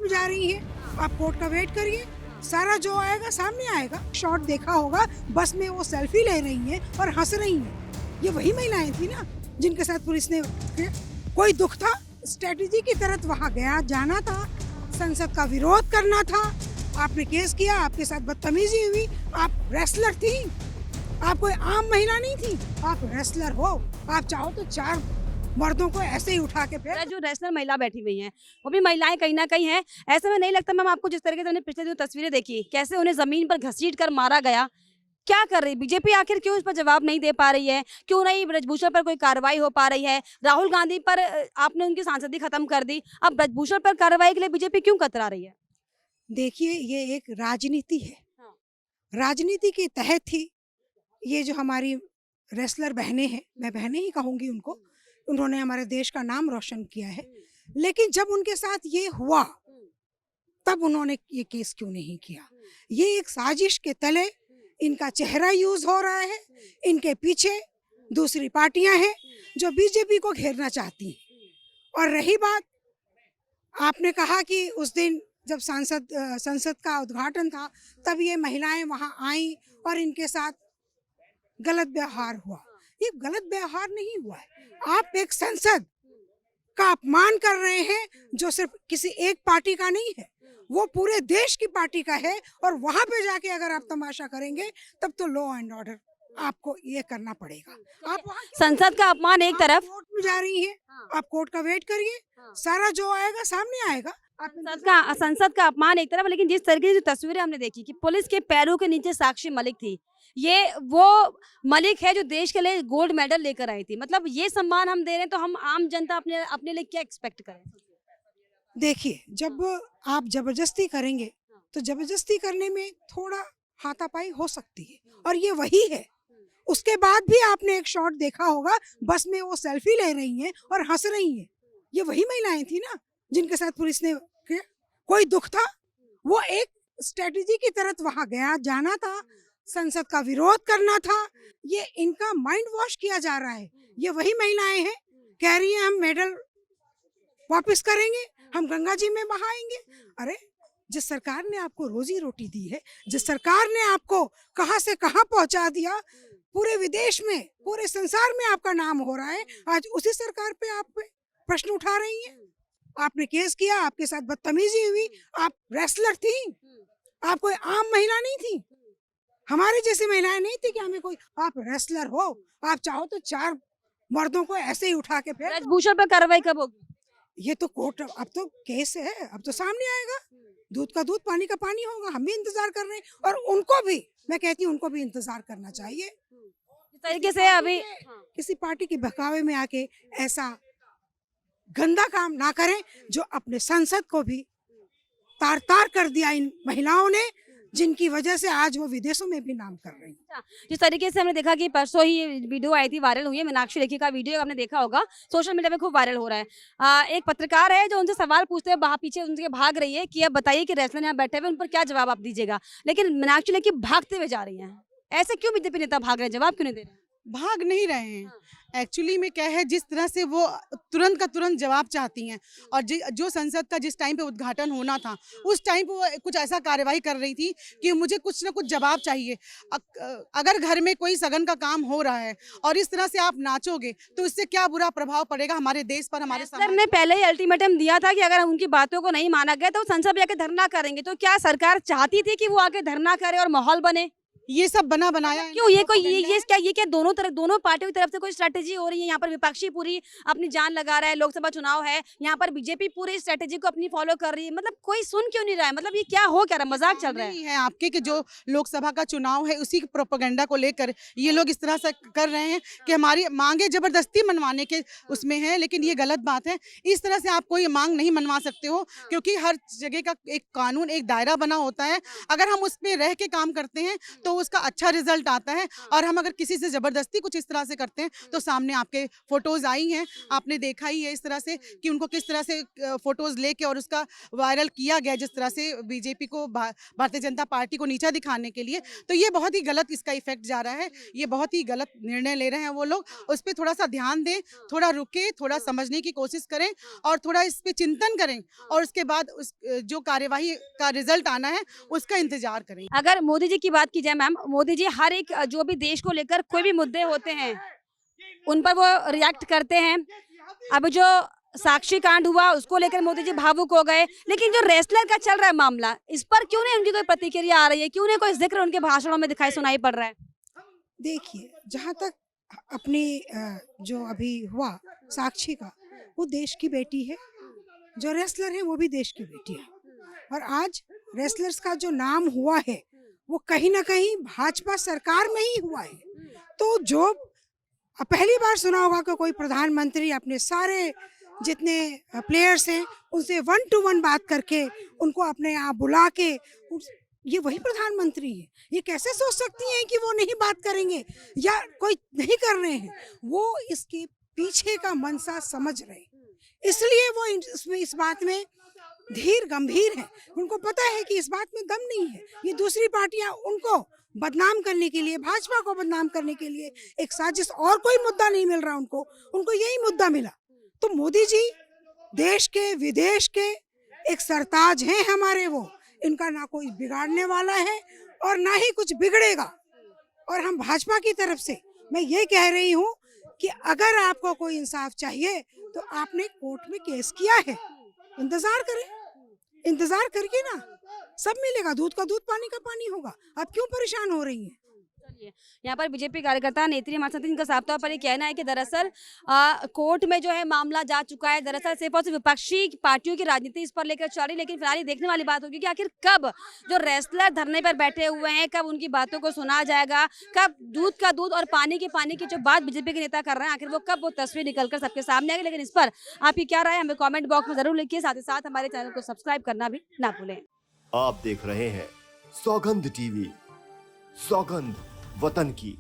में जा रही हैं, आप कोर्ट का वेट करिए, सारा जो आएगा सामने आएगा। शॉट देखा होगा, बस में वो सेल्फी ले रही हैं और हंस रही हैं। ये वही महिलाएं थी ना जिनके साथ पुलिस ने कोई दुख था, स्ट्रेटेजी की तरह वहां गया जाना था, संसद का विरोध करना था। आपने केस किया, आपके साथ बदतमीजी हुई, आप रेसलर थी, आप कोई आम महिला नहीं थी, आप रेसलर हो। आप चाहो तो 4 मर्दों को ऐसे ही उठा के फेंक। जो रेसलर महिला बैठी हुई हैं वो भी महिलाएं कहीं ना कहीं हैं। ऐसे में नहीं लगता मैम आपको, जिस तरीके से हमने पिछले दिनों तस्वीरें देखी कैसे उन्हें जमीन पर घसीट कर मारा गया, क्या कर रही बीजेपी? आखिर क्यों इस पर जवाब नहीं दे पा रही है? क्यों नहीं ब्रजभूषण पर कोई कार्रवाई हो पा रही है? राहुल गांधी पर आपने उनकी सांसदी खत्म कर दी, अब ब्रजभूषण पर कार्रवाई के लिए बीजेपी क्यों कतरा रही है? देखिए, ये एक राजनीति है। हाँ। राजनीति के तहत ही ये जो हमारी रेसलर बहनें हैं, मैं बहनें ही कहूंगी उनको, उन्होंने हमारे देश का नाम रोशन किया है। लेकिन जब उनके साथ ये हुआ तब उन्होंने ये केस क्यों नहीं किया? ये एक साजिश के तले इनका चेहरा यूज हो रहा है, इनके पीछे दूसरी पार्टियां हैं जो बीजेपी को घेरना चाहती हैं। और रही बात, आपने कहा कि उस दिन जब संसद का उद्घाटन था तब ये महिलाएं वहां आई और इनके साथ गलत व्यवहार हुआ। ये गलत व्यवहार नहीं हुआ है। आप एक संसद का अपमान कर रहे हैं जो सिर्फ किसी एक पार्टी का नहीं है, वो पूरे देश की पार्टी का है। और वहां पे जाके अगर आप तमाशा करेंगे तब तो लॉ एंड ऑर्डर आपको ये करना पड़ेगा। आप संसद का अपमान एक तरफ, कोर्ट में जा रही हैं, आप कोर्ट का वेट करिए, सारा जो आएगा सामने आएगा। संसद का अपमान एक तरफ, लेकिन जिस तरीके से जो तस्वीरें हमने देखी कि पुलिस के पैरों के नीचे साक्षी मलिक थी, ये वो मलिक है जो देश के लिए गोल्ड मेडल लेकर आई थी। मतलब ये सम्मान हम दे रहे हैं तो हम आम जनता अपने अपने लिए क्या एक्सपेक्ट करें? देखिए, जब आप जबरदस्ती करेंगे तो जबरदस्ती करने में थोड़ा हाथापाई हो सकती है, और ये वही है। उसके बाद भी आपने एक शॉट देखा होगा, बस में वो सेल्फी ले रही हैं और हंस रही हैं। ये वही महिलाएं थी ना जिनके साथ पुलिस ने कोई दुख था, वो एक स्ट्रेटेजी की तरह वहां गया जाना था, संसद का विरोध करना था। ये इनका माइंड वॉश किया जा रहा है। ये वही महिलाएं हैं, कह रही हैं हम मेडल वापस करेंगे, हम गंगा जी में बहाएंगे। अरे, जिस सरकार ने आपको रोजी रोटी दी है, जिस सरकार ने आपको कहां से कहां पहुंचा दिया, पूरे विदेश में, पूरे संसार में आपका नाम हो रहा है, आज उसी सरकार पे आप प्रश्न उठा रही हैं। आपने केस किया, आपके साथ बदतमीजी हुई, आप रेसलर थी, आप कोई आम महिला नहीं थी, हमारे जैसी महिलाएं नहीं थी कि हमें कोई, आप रेसलर हो। आप चाहो तो 4 मर्दों को ऐसे ही उठा के फेंक। ब्रजभूषण पर कार्रवाई कब होगी? ये तो कोर्ट, अब तो केस है, अब तो सामने आएगा। दूध का दूध, पानी का पानी होगा। हम भी इंतजार कर रहे हैं और उनको भी, मैं कहती हूँ उनको भी इंतजार करना चाहिए। इस तरीके से अभी किसी पार्टी के बहकावे में आके ऐसा गंदा काम ना करें जो अपने संसद को भी तार तार कर दिया इन महिलाओं ने, जिनकी वजह से आज वो विदेशों में भी नाम कर रही हैं। जिस तरीके से हमने देखा कि परसों ही वीडियो आई थी, वायरल हुई है, मीनाक्षी लेखी का वीडियो आपने देखा होगा, सोशल मीडिया पे खूब वायरल हो रहा है। एक पत्रकार है जो उनसे सवाल पूछते हैं, पीछे उनके भाग रही है कि अब बताइए कि रेसलर यहाँ बैठे हुए, उन पर क्या जवाब आप दीजिएगा। लेकिन मीनाक्षी लेखी भागते हुए जा रही है। ऐसे क्यों बीजेपी नेता भाग रहे हैं, जवाब क्यों नहीं दे रहे हैं? भाग नहीं रहे हैं। एक्चुअली में क्या है, जिस तरह से वो तुरंत का तुरंत जवाब चाहती हैं, और जो संसद का जिस टाइम पे उद्घाटन होना था उस टाइम पे वो कुछ ऐसा कार्रवाई कर रही थी कि मुझे कुछ ना कुछ जवाब चाहिए। अगर घर में कोई सगन का काम हो रहा है और इस तरह से आप नाचोगे तो इससे क्या बुरा प्रभाव पड़ेगा हमारे देश पर, हमारे समाज। ने पहले ही अल्टीमेटम दिया था कि अगर उनकी बातों को नहीं माना गया तो संसद में आके धरना करेंगे। तो क्या सरकार चाहती थी कि वो आके धरना करे और माहौल बने? ये सब बना बनाया क्यों? ये कोई ये क्या दोनों पार्टियों की तरफ से कोई स्ट्रेटेजी हो रही है? यहाँ पर विपक्षी पूरी अपनी जान लगा रहा है, लोकसभा चुनाव है, यहाँ पर बीजेपी पूरी स्ट्रेटेजी को अपनी फॉलो कर रही है। मतलब कोई सुन क्यों नहीं रहा है? मतलब ये क्या हो, क्या रहा, मजाक चल रहा है आपके कि जो लोकसभा का चुनाव है उसी प्रोपेगेंडा को लेकर ये लोग इस तरह से कर रहे हैं कि हमारी मांगे जबरदस्ती मनवाने के उसमें है, लेकिन ये गलत बात है। इस तरह से आप कोई मांग नहीं मनवा सकते हो, क्योंकि हर जगह का एक कानून, एक दायरा बना होता है। अगर हम उस पर रह के काम करते हैं तो उसका अच्छा रिजल्ट आता है। और हम अगर किसी से जबरदस्ती कुछ इस तरह से करते हैं तो सामने आपके फोटोज आई हैं, आपने देखा ही है इस तरह से कि उनको किस तरह से फोटोज लेके और उसका वायरल किया गया, जिस तरह से बीजेपी को भारतीय जनता पार्टी को नीचा दिखाने के लिए। तो ये बहुत ही गलत इसका इफेक्ट जा रहा है, ये बहुत ही गलत निर्णय ले रहे हैं वो लोग। उस पर थोड़ा सा ध्यान दें, थोड़ा रुके, थोड़ा समझने की कोशिश करें और थोड़ा इस पे चिंतन करें और उसके बाद उस जो कार्यवाही का रिजल्ट आना है उसका इंतजार करें। अगर मोदी जी की बात की जाए मैम, मोदी जी हर एक जो भी देश को लेकर कोई भी मुद्दे होते हैं उन पर वो रिएक्ट करते हैं। अब जो साक्षी कांड हुआ उसको लेकर मोदी जी भावुक हो गए, लेकिन जो रेसलर का चल रहा है मामला, इस पर क्यों नहीं उनकी कोई प्रतिक्रिया आ रही है, क्यों नहीं कोई जिक्र उनके भाषणों में दिखाई सुनाई पड़ रहा है? देखिए, जहाँ तक अपनी जो अभी हुआ साक्षी का, वो देश की बेटी है, जो रेसलर है वो भी देश की बेटी है, और आज रेसलर्स का जो नाम हुआ है वो कहीं ना कहीं भाजपा सरकार में ही हुआ है। तो जो पहली बार सुना होगा कि कोई प्रधानमंत्री अपने सारे जितने प्लेयर्स हैं उनसे 1 to 1 बात करके उनको अपने यहाँ बुला के, ये वही प्रधानमंत्री है। ये कैसे सोच सकती हैं कि वो नहीं बात करेंगे या कोई नहीं कर रहे हैं? वो इसके पीछे का मंशा समझ रहे हैं, इसलिए वो इस बात में धीर गंभीर है। उनको पता है कि इस बात में दम नहीं है। ये दूसरी पार्टियां उनको बदनाम करने के लिए, भाजपा को बदनाम करने के लिए एक साजिश, और कोई मुद्दा नहीं मिल रहा उनको यही मुद्दा मिला। तो मोदी जी देश के विदेश के एक सरताज हैं हमारे, वो इनका ना कोई बिगाड़ने वाला है और ना ही कुछ बिगड़ेगा। और हम भाजपा की तरफ से मैं ये कह रही हूँ कि अगर आपको कोई इंसाफ चाहिए तो आपने कोर्ट में केस किया है, इंतजार करें, इंतजार करके ना सब मिलेगा, दूध का दूध पानी का पानी होगा। आप क्यों परेशान हो रही हैं? चलिए, यहाँ पर बीजेपी कार्यकर्ता नेत्री हमारे साथ, इनका साफ तौर पर ये कहना है कि दरअसल कोर्ट में जो है मामला जा चुका है। दरअसल सिर्फ और सिर्फ विपक्षी पार्टियों की राजनीति इस पर लेकर चल रही, लेकिन फिलहाल देखने वाली बात होगी कि आखिर कब जो रेसलर धरने पर बैठे हुए हैं, कब उनकी बातों को सुना जाएगा, कब दूध का दूध और पानी की जो बात बीजेपी के नेता कर रहे हैं, आखिर वो कब वो तस्वीर निकलकर सबके सामने आएगी। लेकिन इस पर आपकी क्या राय है हमें कॉमेंट बॉक्स में जरूर लिखिए, साथ ही साथ हमारे चैनल को सब्सक्राइब करना भी ना भूलें। आप देख रहे हैं सौगंध टीवी, सौगंध वतन की।